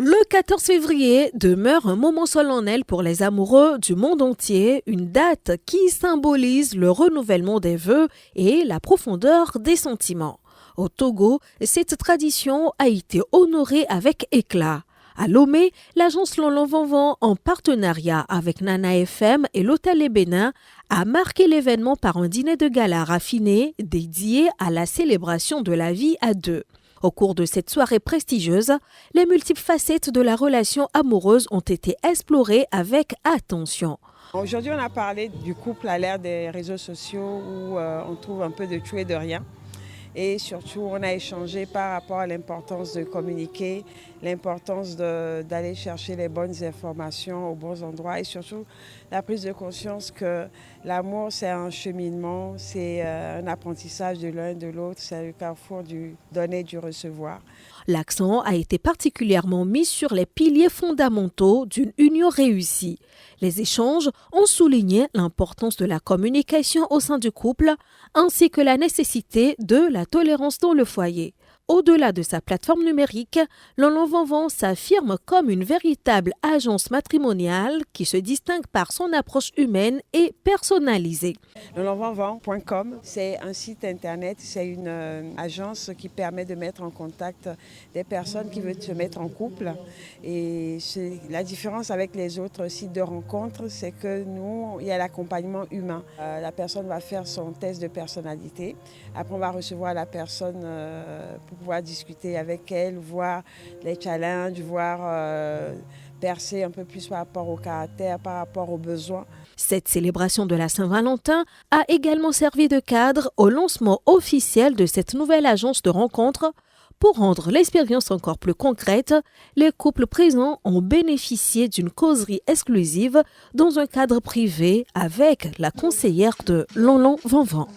Le 14 février demeure un moment solennel pour les amoureux du monde entier, une date qui symbolise le renouvellement des vœux et la profondeur des sentiments. Au Togo, cette tradition a été honorée avec éclat. À Lomé, l'agence Lolon Vanvan, en partenariat avec Nana FM et l'Hôtel Les Bénins, a marqué l'événement par un dîner de gala raffiné dédié à la célébration de la vie à deux. Au cours de cette soirée prestigieuse, les multiples facettes de la relation amoureuse ont été explorées avec attention. Aujourd'hui, on a parlé du couple à l'ère des réseaux sociaux où on trouve un peu de tout et de rien. Et surtout, on a échangé par rapport à l'importance de communiquer, l'importance d'aller chercher les bonnes informations aux bons endroits et surtout la prise de conscience que l'amour, c'est un cheminement, c'est un apprentissage de l'un et de l'autre, c'est le carrefour du donner et du recevoir. L'accent a été particulièrement mis sur les piliers fondamentaux d'une union réussie. Les échanges ont souligné l'importance de la communication au sein du couple ainsi que la nécessité de la tolérance dans le foyer. Au-delà de sa plateforme numérique, Lolon Vanvan s'affirme comme une véritable agence matrimoniale qui se distingue par son approche humaine et personnalisée. LolonVanvan.com, c'est un site internet, c'est une agence qui permet de mettre en contact des personnes qui veulent se mettre en couple. Et la différence avec les autres sites de rencontres, c'est que nous, il y a l'accompagnement humain. La personne va faire son test de personnalité. Après, on va recevoir la personne pour pouvoir discuter avec elle, voir les challenges, voir percer un peu plus par rapport au caractère, par rapport aux besoins. Cette célébration de la Saint-Valentin a également servi de cadre au lancement officiel de cette nouvelle agence de rencontres. Pour rendre l'expérience encore plus concrète, les couples présents ont bénéficié d'une causerie exclusive dans un cadre privé avec la conseillère de Lolon Vanvan.